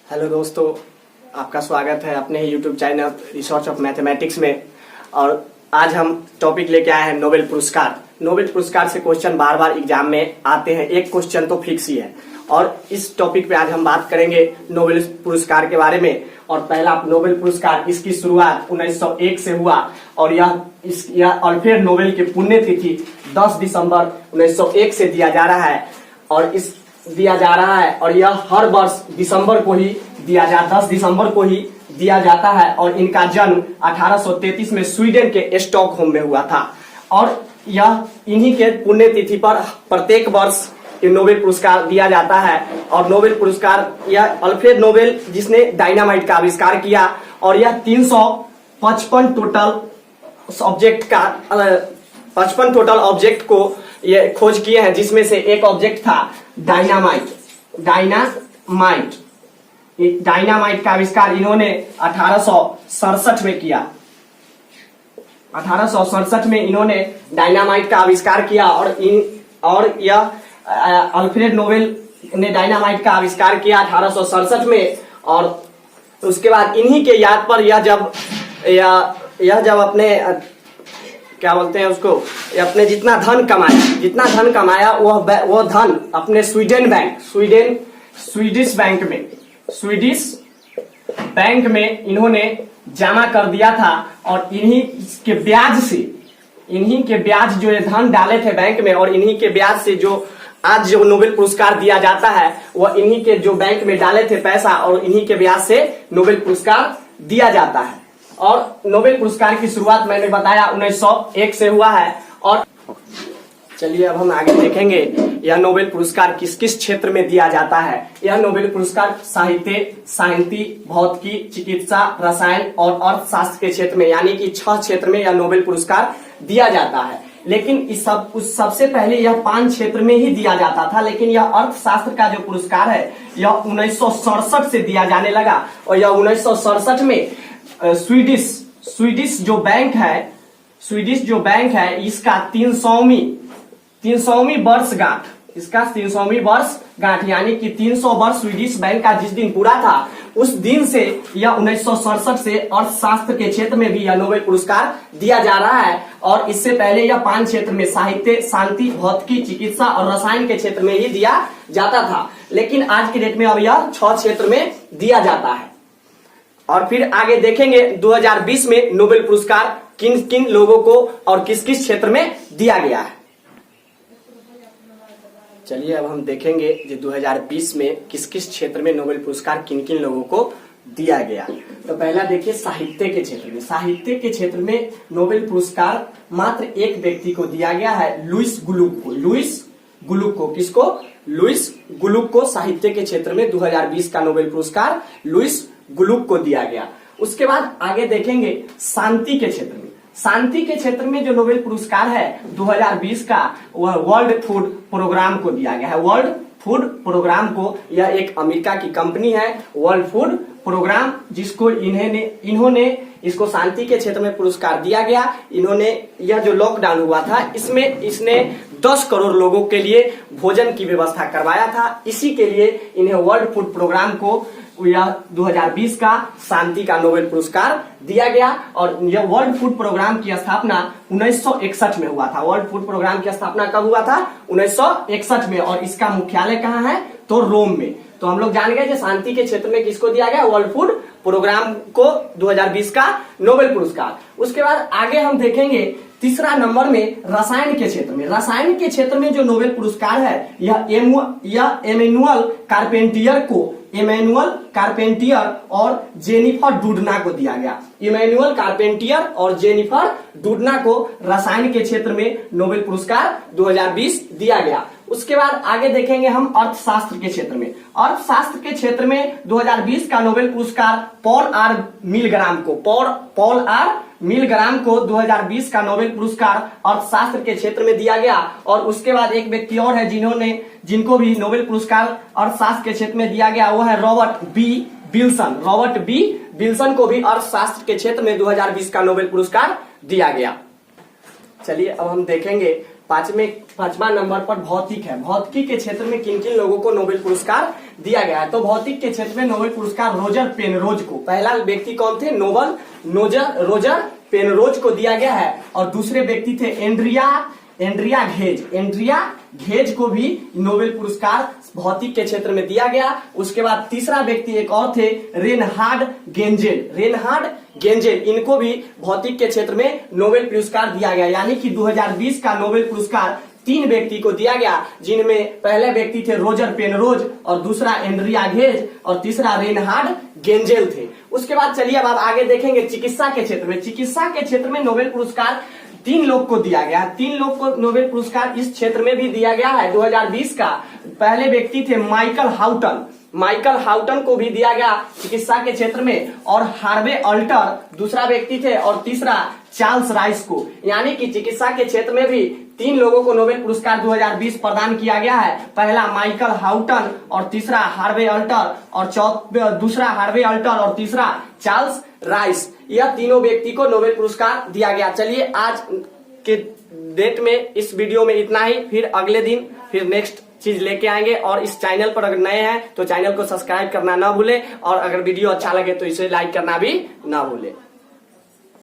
Hello दोस्तों, आपका स्वागत है अपने ही YouTube channel research of mathematics में। और आज हम टॉपिक लेके आए हैं नोबेल पुरस्कार। नोबेल पुरस्कार से क्वेश्चन बार बार एग्जाम में आते हैं, एक क्वेश्चन तो फिक्स ही है। और इस टॉपिक पे आज हम बात करेंगे नोबेल पुरस्कार के बारे में। और पहला नोबेल पुरस्कार इसकी शुरुआत 1901 से हुआ और यह अल्फ्रेड नोबेल की पुण्यतिथि 10 दिसंबर 1901 से दिया जा रहा है। और यह हर वर्ष दिसंबर को ही 10 दिसंबर को ही दिया जाता है। और इनका जन्म 1833 में स्वीडन के स्टॉकहोम में हुआ था। और यह इन्हीं के पुण्यतिथि पर प्रत्येक वर्ष ये नोबेल पुरस्कार दिया जाता है। और नोबेल पुरस्कार यह अल्फ्रेड नोबेल जिसने डायनामाइट का आविष्कार किया, और यह 355 टोटल ऑब्जेक्ट को ये खोज किए हैं, जिसमें से एक ऑब्जेक्ट था डायनामाइट। डायनामाइट का आविष्कार इन्होंने 1867 में किया। 1867 में इन्होंने डायनामाइट का आविष्कार किया। और यह अल्फ्रेड नोबेल ने डायनामाइट का आविष्कार किया 1867 में। और उसके बाद इन्हीं के याद पर यह जब अपने क्या बोलते हैं उसको, अपने जितना धन कमाया वह धन अपने स्वीडिश बैंक में इन्होंने जमा कर दिया था। और इन्हीं के ब्याज जो ये धन डाले थे बैंक में, और इन्हीं के ब्याज से जो आज जो नोबेल पुरस्कार दिया जाता है वह इन्हीं के जो बैंक में डाले थे पैसा, और इन्हीं के ब्याज से नोबेल पुरस्कार दिया जाता है। और नोबेल पुरस्कार की शुरुआत मैंने बताया 1901 से हुआ है। और चलिए अब हम आगे देखेंगे यह नोबेल पुरस्कार किस किस क्षेत्र में दिया जाता है। यह नोबेल पुरस्कार साहित्य, भौतिकी, चिकित्सा, रसायन और अर्थशास्त्र के क्षेत्र में, यानी कि 6 क्षेत्र में यह नोबेल पुरस्कार दिया जाता है। लेकिन सबसे पहले यह 5 क्षेत्र में ही दिया जाता था। लेकिन यह अर्थशास्त्र का जो पुरस्कार है यह 1967 से दिया जाने लगा। और यह 1967 में स्वीडिश जो बैंक है इसका 300वीं वर्षगांठ यानी कि 300 वर्ष स्वीडिश बैंक का जिस दिन पूरा था, उस दिन से यह 1967 से अर्थशास्त्र के क्षेत्र में भी यह नोबेल पुरस्कार दिया जा रहा है। और इससे पहले यह 5 क्षेत्र में साहित्य, शांति, भौतिकी, चिकित्सा और रसायन के क्षेत्र में ही दिया जाता था। लेकिन आज के डेट में अब यह 6 क्षेत्र में दिया जाता है। और फिर आगे देखेंगे 2020 में नोबेल पुरस्कार किन किन लोगों को और किस किस क्षेत्र में दिया गया है। चलिए अब हम देखेंगे कि 2020 में किस किस क्षेत्र में नोबेल पुरस्कार किन किन लोगों को दिया गया। तो पहला देखिए साहित्य के क्षेत्र में। साहित्य के क्षेत्र में नोबेल पुरस्कार मात्र एक व्यक्ति को दिया गया है, लुईस गुलुक को साहित्य के क्षेत्र में 2020 का नोबेल पुरस्कार लुईस गुलुक को दिया गया। उसके बाद आगे देखेंगे शांति के क्षेत्र में। शांति के क्षेत्र में जो नोबेल पुरस्कार है 2020 का, वह वर्ल्ड फूड प्रोग्राम को दिया गया है। वर्ल्ड फूड प्रोग्राम को, यह एक अमेरिका की कंपनी है वर्ल्ड फूड प्रोग्राम, जिसको इन्होंने इसको शांति के क्षेत्र में पुरस्कार दिया गया। इन्होंने यह जो लॉकडाउन हुआ था इसने 10 करोड़ लोगों के लिए भोजन की व्यवस्था करवाया था। इसी के लिए इन्हें वर्ल्ड फूड प्रोग्राम को यह 2020 का शांति का नोबेल पुरस्कार दिया गया। और यह वर्ल्ड फूड प्रोग्राम की स्थापना 1961 में हुआ था। वर्ल्ड फूड प्रोग्राम की स्थापना कब हुआ था? 1961 में। और इसका मुख्यालय कहाँ है? तो रोम में। तो हम लोग जान गए कि शांति के क्षेत्र में किसको दिया गया? वर्ल्ड फूड प्रोग्राम को 2020 का नोबेल पुरस्कार। उसके बाद आगे हम देखेंगे तीसरा नंबर में रसायन के क्षेत्र में। रसायन के क्षेत्र में जो नोबेल पुरस्कार है यह इमैनुअल कार्पेंटियर और जेनिफर डूडना को दिया गया। इमैनुअल कार्पेंटियर और जेनिफर डूडना को रसायन के क्षेत्र में नोबेल पुरस्कार 2020 दिया गया। उसके बाद आगे देखेंगे हम अर्थशास्त्र के क्षेत्र में। अर्थशास्त्र के क्षेत्र में 2020 का नोबेल पुरस्कार पॉल आर मिलग्राम को 2020 का नोबेल पुरस्कार अर्थशास्त्र के क्षेत्र में दिया गया। और उसके बाद एक व्यक्ति और है जिनको भी नोबेल पुरस्कार अर्थशास्त्र के क्षेत्र में दिया गया, वो है रॉबर्ट बी विल्सन को भी अर्थशास्त्र के क्षेत्र में 2020 का नोबेल पुरस्कार दिया गया। चलिए अब हम देखेंगे पांचवा नंबर पर भौतिक है। भौतिकी के क्षेत्र में किन किन लोगों को नोबेल पुरस्कार दिया गया है। तो भौतिक के क्षेत्र में नोबेल पुरस्कार रोजर पेनरोज को, पहला व्यक्ति कौन थे, रोजर पेनरोज को दिया गया है। और दूसरे व्यक्ति थे एंड्रिया घेज को भी नोबेल पुरस्कार भौतिक के क्षेत्र में दिया गया। उसके बाद तीसरा व्यक्ति एक और थे, रेनहार्ड गेंजेल, इनको भी भौतिक के क्षेत्र में नोबेल पुरस्कार दिया गया। यानी कि 2020 का नोबेल पुरस्कार 3 व्यक्ति को दिया गया, जिनमें पहले व्यक्ति थे रोजर पेनरोज और दूसरा एंड्रिया घेज और तीसरा रेनहार्ड गेंजेल थे। उसके बाद चलिए अब आगे देखेंगे चिकित्सा के क्षेत्र में नोबेल पुरस्कार 3 लोग को दिया गया। 3 लोग को नोबेल पुरस्कार इस क्षेत्र में भी दिया गया है 2020 का। पहले व्यक्ति थे माइकल हाउटन को भी दिया गया चिकित्सा के क्षेत्र में, और हार्वे अल्टर दूसरा व्यक्ति थे, और तीसरा चार्ल्स राइस को। यानी कि चिकित्सा के क्षेत्र में भी 3 लोगों को नोबेल पुरस्कार 2020 प्रदान किया गया है। पहला माइकल हाउटन और तीसरा हार्वे अल्टर और दूसरा हार्वे अल्टर और तीसरा चार्ल्स राइस, यह तीनों व्यक्ति को नोबेल पुरस्कार दिया गया। चलिए आज के डेट में इस वीडियो में इतना ही, फिर अगले दिन फिर नेक्स्ट चीज लेके आएंगे। और इस चैनल पर अगर नए हैं तो चैनल को सब्सक्राइब करना ना भूले, और अगर वीडियो अच्छा लगे तो इसे लाइक करना भी ना भूले।